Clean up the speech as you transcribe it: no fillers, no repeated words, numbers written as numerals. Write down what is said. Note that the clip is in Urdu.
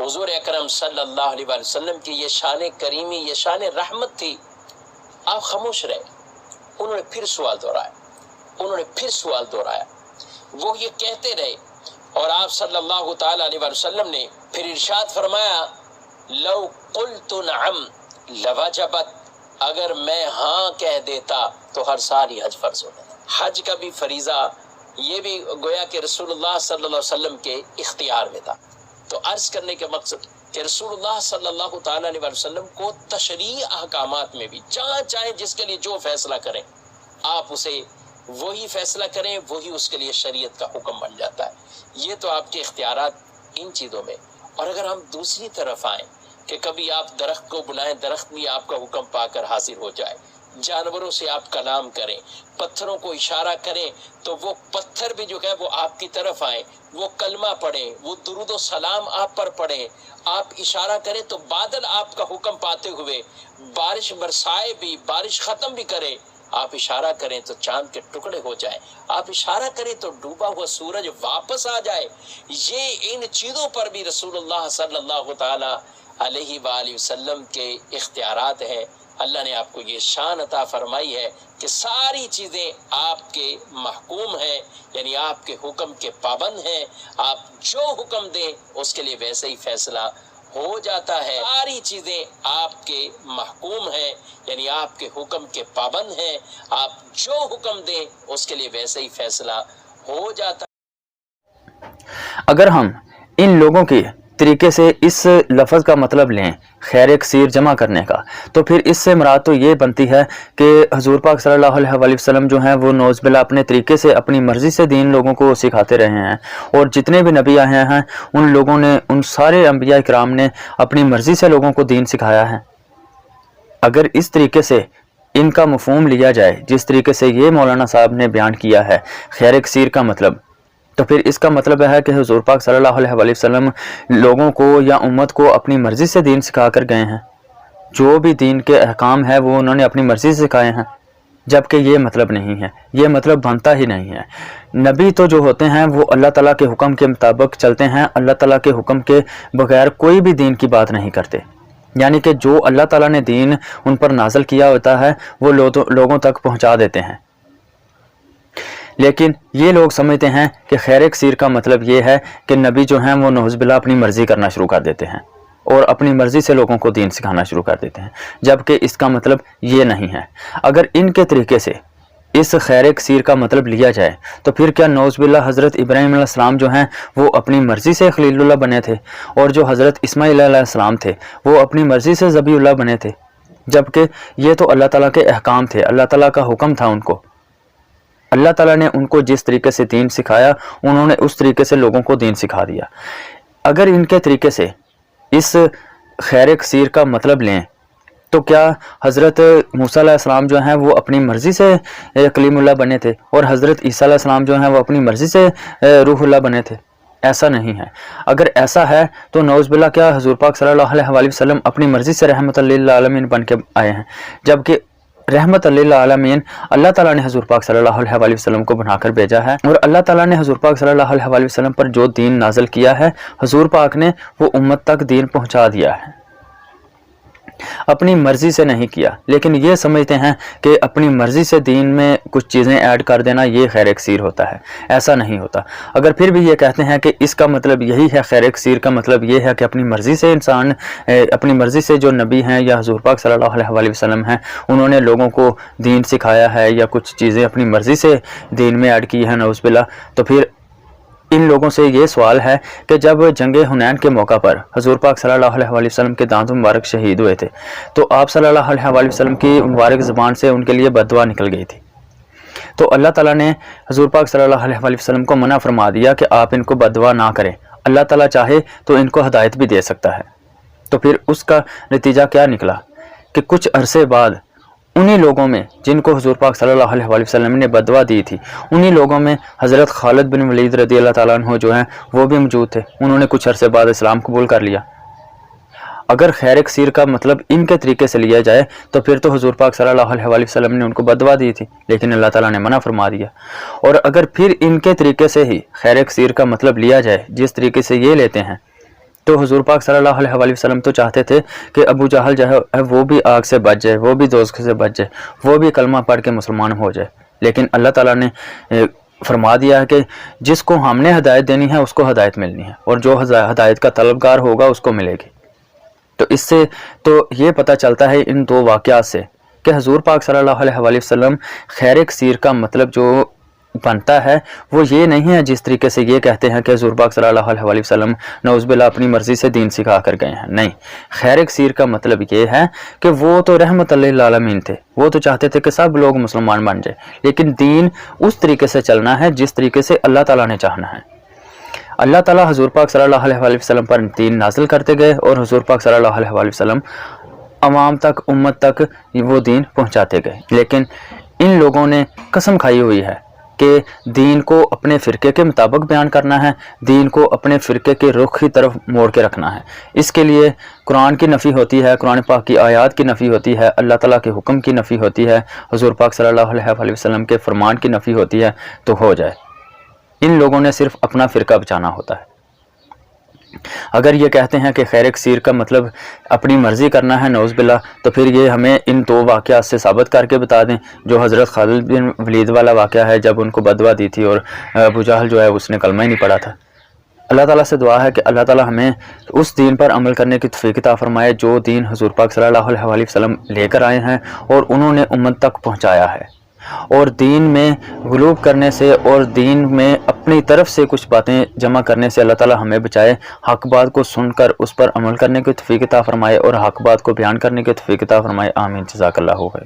حضور اکرم صلی اللہ علیہ وآلہ وسلم کی یہ شان کریمی، یہ شان رحمت تھی، آپ خاموش رہے۔ انہوں نے پھر سوال دہرایا، وہ یہ کہتے رہے، اور آپ صلی اللہ تعالی علیہ وآلہ وسلم نے پھر ارشاد فرمایا لو قلت نعم لوجبت، اگر میں ہاں کہہ دیتا تو ہر سال ہی حج فرض ہوتا۔ حج کا بھی فریضہ یہ بھی گویا کہ رسول اللہ صلی اللہ علیہ وسلم کے اختیار میں تھا۔ تو عرض کرنے کے مقصد کہ رسول اللہ صلی اللہ تعالی علیہ وسلم کو تشریعی احکامات میں بھی جہاں چاہیں جس کے لیے جو فیصلہ کریں آپ اسے وہی فیصلہ کریں، وہی اس کے لیے شریعت کا حکم بن جاتا ہے۔ یہ تو آپ کے اختیارات ان چیزوں میں۔ اور اگر ہم دوسری طرف آئیں کہ کبھی آپ درخت کو بلائیں، درخت بھی آپ کا حکم پا کر حاضر ہو جائے، جانوروں سے آپ کلام کریں، پتھروں کو اشارہ کریں تو وہ پتھر بھی جو ہے وہ آپ کی طرف آئیں، وہ کلمہ پڑھیں، وہ درود و سلام آپ پر پڑھیں، آپ اشارہ کریں تو بادل آپ کا حکم پاتے ہوئے بارش برسائے بھی، بارش ختم بھی کرے، آپ اشارہ کریں تو چاند کے ٹکڑے ہو جائیں، آپ اشارہ کریں تو ڈوبا ہوا سورج واپس آ جائے۔ یہ ان چیزوں پر بھی رسول اللہ صلی اللہ تعالی علیہ وآلہ وسلم کے اختیارات ہیں۔ اللہ نے آپ کو یہ شان عطا فرمائی ہے کہ ساری چیزیں آپ کے محکوم ہیں، یعنی آپ کے حکم کے پابند ہیں، آپ جو حکم دیں اس کے لیے ویسے ہی فیصلہ ہو جاتا ہے۔ ساری چیزیں آپ کے محکوم ہیں، یعنی آپ کے حکم کے پابند ہیں، آپ جو حکم دیں اس کے لیے ویسے ہی فیصلہ ہو جاتا ہے۔ اگر ہم ان لوگوں کے طریقے سے اس لفظ کا مطلب لیں خیر کثیر جمع کرنے کا، تو پھر اس سے مراد تو یہ بنتی ہے کہ حضور پاک صلی اللہ علیہ وآلہ وسلم جو ہیں وہ نوز باللہ اپنے طریقے سے اپنی مرضی سے دین لوگوں کو سکھاتے رہے ہیں، اور جتنے بھی نبی آئے ہیں ان لوگوں نے، ان سارے انبیاء کرام نے اپنی مرضی سے لوگوں کو دین سکھایا ہے۔ اگر اس طریقے سے ان کا مفہوم لیا جائے جس طریقے سے یہ مولانا صاحب نے بیان کیا ہے خیر کثیر کا مطلب، تو پھر اس کا مطلب ہے کہ حضور پاک صلی اللہ علیہ وآلہ وسلم لوگوں کو یا امت کو اپنی مرضی سے دین سکھا کر گئے ہیں، جو بھی دین کے احکام ہے وہ انہوں نے اپنی مرضی سے سکھائے ہیں، جبکہ یہ مطلب نہیں ہے، یہ مطلب بنتا ہی نہیں ہے۔ نبی تو جو ہوتے ہیں وہ اللہ تعالیٰ کے حکم کے مطابق چلتے ہیں، اللہ تعالیٰ کے حکم کے بغیر کوئی بھی دین کی بات نہیں کرتے، یعنی کہ جو اللہ تعالیٰ نے دین ان پر نازل کیا ہوتا ہے وہ لوگوں تک پہنچا دیتے ہیں۔ لیکن یہ لوگ سمجھتے ہیں کہ خیر کثیر کا مطلب یہ ہے کہ نبی جو ہیں وہ نعوذ باللہ اپنی مرضی کرنا شروع کر دیتے ہیں اور اپنی مرضی سے لوگوں کو دین سکھانا شروع کر دیتے ہیں، جبکہ اس کا مطلب یہ نہیں ہے۔ اگر ان کے طریقے سے اس خیر کثیر کا مطلب لیا جائے تو پھر کیا نعوذ باللہ حضرت ابراہیم علیہ السلام جو ہیں وہ اپنی مرضی سے خلیل اللہ بنے تھے، اور جو حضرت اسماعیل علیہ السلام تھے وہ اپنی مرضی سے ذبیح اللہ بنے تھے، جبکہ یہ تو اللہ تعالیٰ کے احکام تھے، اللہ تعالیٰ کا حکم تھا ان کو، اللہ تعالیٰ نے ان کو جس طریقے سے دین سکھایا انہوں نے اس طریقے سے لوگوں کو دین سکھا دیا۔ اگر ان کے طریقے سے اس خیر کثیر کا مطلب لیں تو کیا حضرت موسیٰ علیہ السلام جو ہیں وہ اپنی مرضی سے کلیم اللہ بنے تھے، اور حضرت عیسیٰ علیہ السلام جو ہیں وہ اپنی مرضی سے روح اللہ بنے تھے؟ ایسا نہیں ہے۔ اگر ایسا ہے تو نعوذ باللہ کیا حضور پاک صلی اللہ علیہ وآلہ وسلم اپنی مرضی سے رحمت للعالمین بن کے آئے ہیں، جبکہ رحمت للعالمین اللہ تعالیٰ نے حضور پاک صلی اللہ علیہ وآلہ وسلم کو بنا کر بھیجا ہے، اور اللہ تعالیٰ نے حضور پاک صلی اللہ علیہ وآلہ وسلم پر جو دین نازل کیا ہے حضور پاک نے وہ امت تک دین پہنچا دیا ہے، اپنی مرضی سے نہیں کیا۔ لیکن یہ سمجھتے ہیں کہ اپنی مرضی سے دین میں کچھ چیزیں ایڈ کر دینا یہ خیر کثیر ہوتا ہے، ایسا نہیں ہوتا۔ اگر پھر بھی یہ کہتے ہیں کہ اس کا مطلب یہی ہے، خیر کثیر کا مطلب یہ ہے کہ اپنی مرضی سے انسان، اپنی مرضی سے جو نبی ہیں یا حضور پاک صلی اللہ علیہ وآلہ وسلم ہیں انہوں نے لوگوں کو دین سکھایا ہے یا کچھ چیزیں اپنی مرضی سے دین میں ایڈ کی ہیں نعوذ باللہ، تو پھر ان لوگوں سے یہ سوال ہے کہ جب جنگ حنین کے موقع پر حضور پاک صلی اللہ علیہ وآلہ وسلم کے دانت مبارک شہید ہوئے تھے تو آپ صلی اللہ علیہ وآلہ وسلم کی مبارک زبان سے ان کے لیے بد دعا نکل گئی تھی، تو اللہ تعالیٰ نے حضور پاک صلی اللہ علیہ وآلہ وسلم کو منع فرما دیا کہ آپ ان کو بد دعا نہ کریں، اللہ تعالیٰ چاہے تو ان کو ہدایت بھی دے سکتا ہے۔ تو پھر اس کا نتیجہ کیا نکلا کہ کچھ عرصے بعد انہی لوگوں میں جن کو حضور پاک صلی اللہ علیہ وآلہ وسلم نے بد دعا دی تھی، انہی لوگوں میں حضرت خالد بن ولید رضی اللہ تعالیٰ عنہ جو ہیں وہ بھی موجود تھے، انہوں نے کچھ عرصے بعد اسلام قبول کر لیا۔ اگر خیر کثیر کا مطلب ان کے طریقے سے لیا جائے تو پھر تو حضور پاک صلی اللہ علیہ وآلہ وسلم نے ان کو بد دعا دی تھی لیکن اللہ تعالیٰ نے منع فرما دیا، اور اگر پھر ان کے طریقے سے ہی خیر کثیر کا مطلب لیا جائے جس طریقے سے یہ لیتے ہیں تو حضور پاک صلی اللہ علیہ وآلہ وسلم تو چاہتے تھے کہ ابو جہل جو ہے وہ بھی آگ سے بچ جائے، وہ بھی دوزخ سے بچ جائے، وہ بھی کلمہ پڑھ کے مسلمان ہو جائے، لیکن اللہ تعالیٰ نے فرما دیا ہے کہ جس کو ہم نے ہدایت دینی ہے اس کو ہدایت ملنی ہے، اور جو ہدایت کا طلبگار ہوگا اس کو ملے گی۔ تو اس سے تو یہ پتہ چلتا ہے ان دو واقعات سے کہ حضور پاک صلی اللہ علیہ وآلہ وسلم خیر کثیر کا مطلب جو بنتا ہے وہ یہ نہیں ہے جس طریقے سے یہ کہتے ہیں کہ حضور پاک صلی اللہ علیہ وآلہ وسلم نعوذ باللہ اپنی مرضی سے دین سکھا کر گئے ہیں، نہیں۔ خیر کثیر کا مطلب یہ ہے کہ وہ تو رحمت للعالمین تھے، وہ تو چاہتے تھے کہ سب لوگ مسلمان بن جائے، لیکن دین اس طریقے سے چلنا ہے جس طریقے سے اللہ تعالیٰ نے چاہنا ہے۔ اللہ تعالیٰ حضور پاک صلی اللہ علیہ وآلہ وسلم پر دین نازل کرتے گئے اور حضور پاک صلی اللہ علیہ وآلہ وسلم عوام تک، امت تک وہ دین پہنچاتے گئے، لیکن ان لوگوں نے قسم کھائی ہوئی ہے کہ دین کو اپنے فرقے کے مطابق بیان کرنا ہے، دین کو اپنے فرقے کے رخ کی طرف موڑ کے رکھنا ہے۔ اس کے لیے قرآن کی نفی ہوتی ہے، قرآن پاک کی آیات کی نفی ہوتی ہے، اللہ تعالیٰ کے حکم کی نفی ہوتی ہے، حضور پاک صلی اللہ علیہ وآلہ وسلم کے فرمان کی نفی ہوتی ہے، تو ہو جائے۔ ان لوگوں نے صرف اپنا فرقہ بچانا ہوتا ہے۔ اگر یہ کہتے ہیں کہ خیر کثیر کا مطلب اپنی مرضی کرنا ہے، نعوذ باللہ، تو پھر یہ ہمیں ان دو واقعات سے ثابت کر کے بتا دیں، جو حضرت خالد بن ولید والا واقعہ ہے جب ان کو بددعا دی تھی اور ابو جہل جو ہے اس نے کلمہ ہی نہیں پڑھا تھا۔ اللہ تعالیٰ سے دعا ہے کہ اللہ تعالیٰ ہمیں اس دین پر عمل کرنے کی توفیق عطا فرمائے جو دین حضور پاک صلی اللہ علیہ وآلہ وسلم لے کر آئے ہیں اور انہوں نے امت تک پہنچایا ہے، اور دین میں غلوب کرنے سے اور دین میں اپنی طرف سے کچھ باتیں جمع کرنے سے اللہ تعالیٰ ہمیں بچائے، حق بات کو سن کر اس پر عمل کرنے کی توفیق عطا فرمائے اور حق بات کو بیان کرنے کی توفیق عطا فرمائے، آمین، جزاک اللہ خیر۔